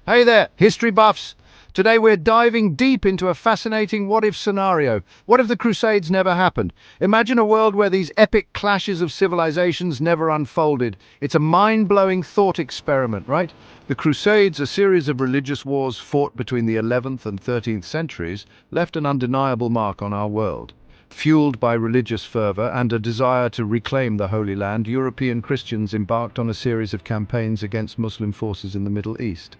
Hey there, history buffs! Today we're diving deep into a fascinating what-if scenario. What if the Crusades never happened? Imagine a world where these epic clashes of civilizations never unfolded. It's a mind-blowing thought experiment, right? The Crusades, a series of religious wars fought between the 11th and 13th centuries, left an undeniable mark on our world. Fueled by religious fervor and a desire to reclaim the Holy Land, European Christians embarked on a series of campaigns against Muslim forces in the Middle East.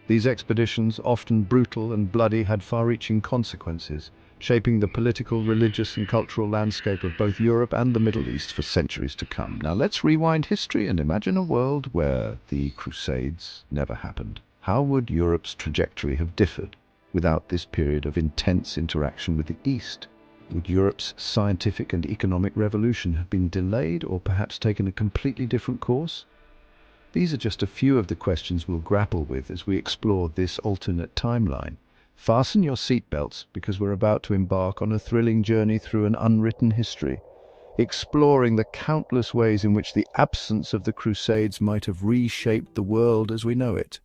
These expeditions, often brutal and bloody, had far-reaching consequences, shaping the political, religious and cultural landscape of both Europe and the Middle East for centuries to come. Now let's rewind history and imagine a world where the Crusades never happened. How would Europe's trajectory have differed without this period of intense interaction with the East? Would Europe's scientific and economic revolution have been delayed or perhaps taken a completely different course? These are just a few of the questions we'll grapple with as we explore this alternate timeline. Fasten your seatbelts because we're about to embark on a thrilling journey through an unwritten history, exploring the countless ways in which the absence of the Crusades might have reshaped the world as we know it.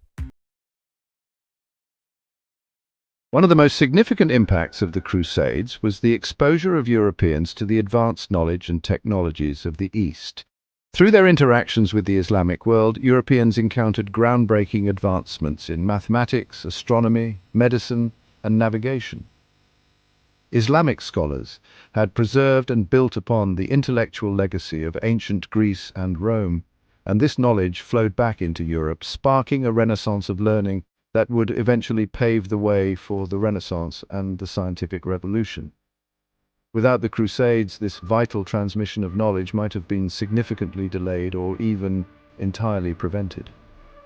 One of the most significant impacts of the Crusades was the exposure of Europeans to the advanced knowledge and technologies of the East. Through their interactions with the Islamic world, Europeans encountered groundbreaking advancements in mathematics, astronomy, medicine, and navigation. Islamic scholars had preserved and built upon the intellectual legacy of ancient Greece and Rome, and this knowledge flowed back into Europe, sparking a renaissance of learning that would eventually pave the way for the Renaissance and the scientific revolution. Without the Crusades, this vital transmission of knowledge might have been significantly delayed or even entirely prevented.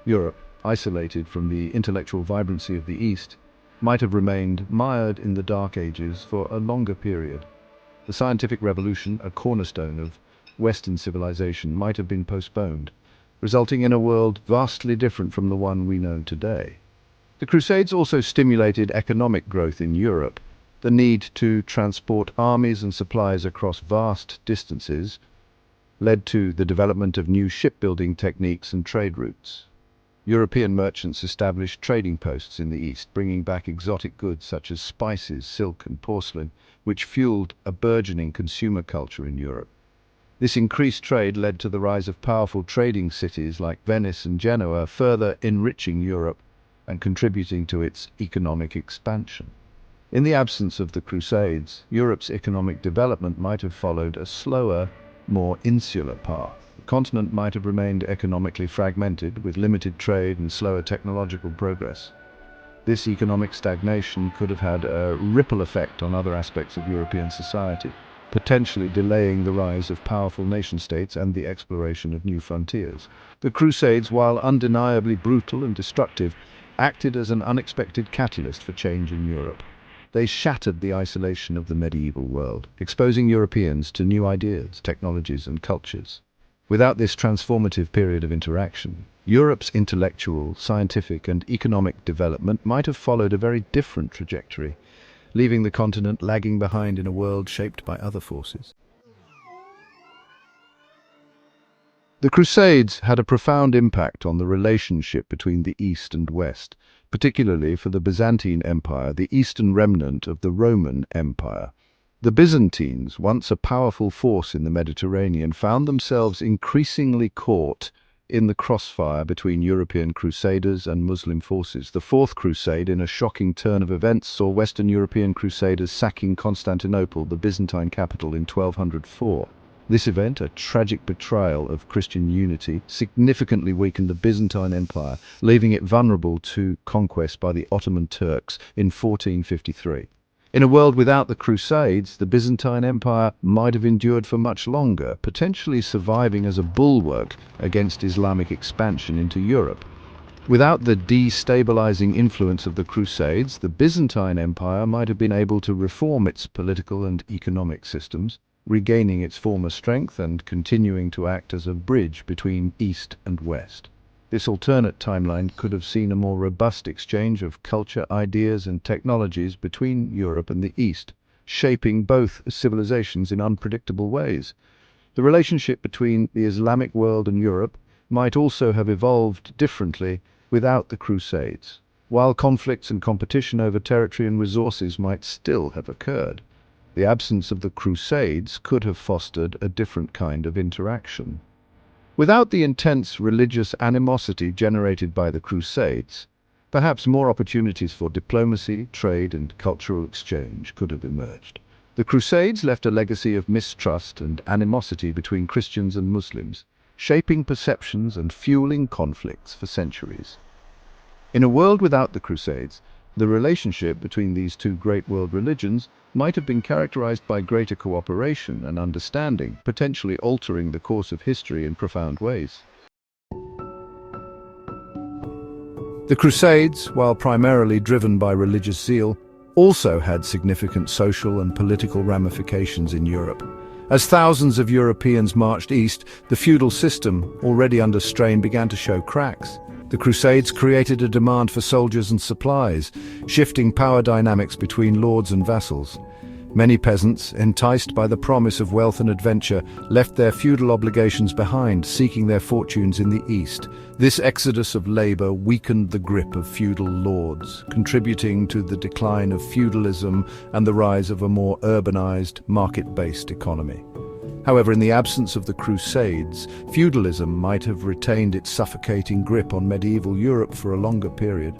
Europe, isolated from the intellectual vibrancy of the East, might have remained mired in the Dark Ages for a longer period. The scientific revolution, a cornerstone of Western civilization, might have been postponed, resulting in a world vastly different from the one we know today. The Crusades also stimulated economic growth in Europe. The need to transport armies and supplies across vast distances led to the development of new shipbuilding techniques and trade routes. European merchants established trading posts in the East, bringing back exotic goods such as spices, silk and porcelain, which fueled a burgeoning consumer culture in Europe. This increased trade led to the rise of powerful trading cities like Venice and Genoa, further enriching Europe and contributing to its economic expansion. In the absence of the Crusades, Europe's economic development might have followed a slower, more insular path. The continent might have remained economically fragmented, with limited trade and slower technological progress. This economic stagnation could have had a ripple effect on other aspects of European society, potentially delaying the rise of powerful nation-states and the exploration of new frontiers. The Crusades, while undeniably brutal and destructive, acted as an unexpected catalyst for change in Europe. They shattered the isolation of the medieval world, exposing Europeans to new ideas, technologies and cultures. Without this transformative period of interaction, Europe's intellectual, scientific and economic development might have followed a very different trajectory, leaving the continent lagging behind in a world shaped by other forces. The Crusades had a profound impact on the relationship between the East and West, particularly for the Byzantine Empire, the eastern remnant of the Roman Empire. The Byzantines, once a powerful force in the Mediterranean, found themselves increasingly caught in the crossfire between European crusaders and Muslim forces. The Fourth Crusade, in a shocking turn of events, saw Western European crusaders sacking Constantinople, the Byzantine capital, in 1204. This event, a tragic betrayal of Christian unity, significantly weakened the Byzantine Empire, leaving it vulnerable to conquest by the Ottoman Turks in 1453. In a world without the Crusades, the Byzantine Empire might have endured for much longer, potentially surviving as a bulwark against Islamic expansion into Europe. Without the destabilizing influence of the Crusades, the Byzantine Empire might have been able to reform its political and economic systems, regaining its former strength and continuing to act as a bridge between East and West. This alternate timeline could have seen a more robust exchange of culture, ideas and technologies between Europe and the East, shaping both civilizations in unpredictable ways. The relationship between the Islamic world and Europe might also have evolved differently without the Crusades. while conflicts and competition over territory and resources might still have occurred. The absence of the Crusades could have fostered a different kind of interaction. Without the intense religious animosity generated by the Crusades, perhaps more opportunities for diplomacy, trade, and cultural exchange could have emerged. The Crusades left a legacy of mistrust and animosity between Christians and Muslims, shaping perceptions and fueling conflicts for centuries. In a world without the Crusades, the relationship between these two great world religions might have been characterized by greater cooperation and understanding, potentially altering the course of history in profound ways. The Crusades, while primarily driven by religious zeal, also had significant social and political ramifications in Europe. As thousands of Europeans marched east, the feudal system, already under strain, began to show cracks. The Crusades created a demand for soldiers and supplies, shifting power dynamics between lords and vassals. Many peasants, enticed by the promise of wealth and adventure, left their feudal obligations behind, seeking their fortunes in the east. This exodus of labor weakened the grip of feudal lords, contributing to the decline of feudalism and the rise of a more urbanized, market-based economy. However, in the absence of the Crusades, feudalism might have retained its suffocating grip on medieval Europe for a longer period.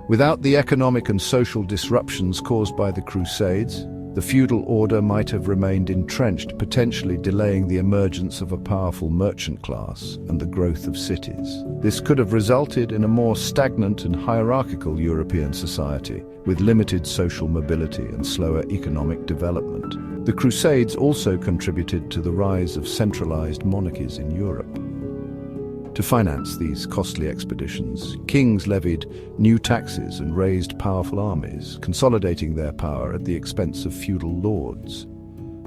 Without the economic and social disruptions caused by the Crusades, the feudal order might have remained entrenched, potentially delaying the emergence of a powerful merchant class and the growth of cities. This could have resulted in a more stagnant and hierarchical European society, with limited social mobility and slower economic development. The Crusades also contributed to the rise of centralized monarchies in Europe. To finance these costly expeditions, kings levied new taxes and raised powerful armies, consolidating their power at the expense of feudal lords.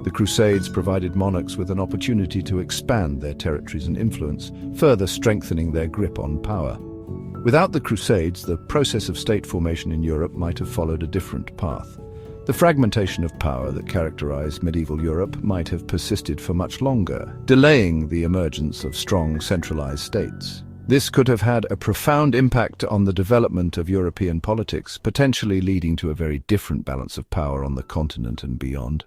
The Crusades provided monarchs with an opportunity to expand their territories and influence, further strengthening their grip on power. Without the Crusades, the process of state formation in Europe might have followed a different path. The fragmentation of power that characterized medieval Europe might have persisted for much longer, delaying the emergence of strong centralized states. This could have had a profound impact on the development of European politics, potentially leading to a very different balance of power on the continent and beyond.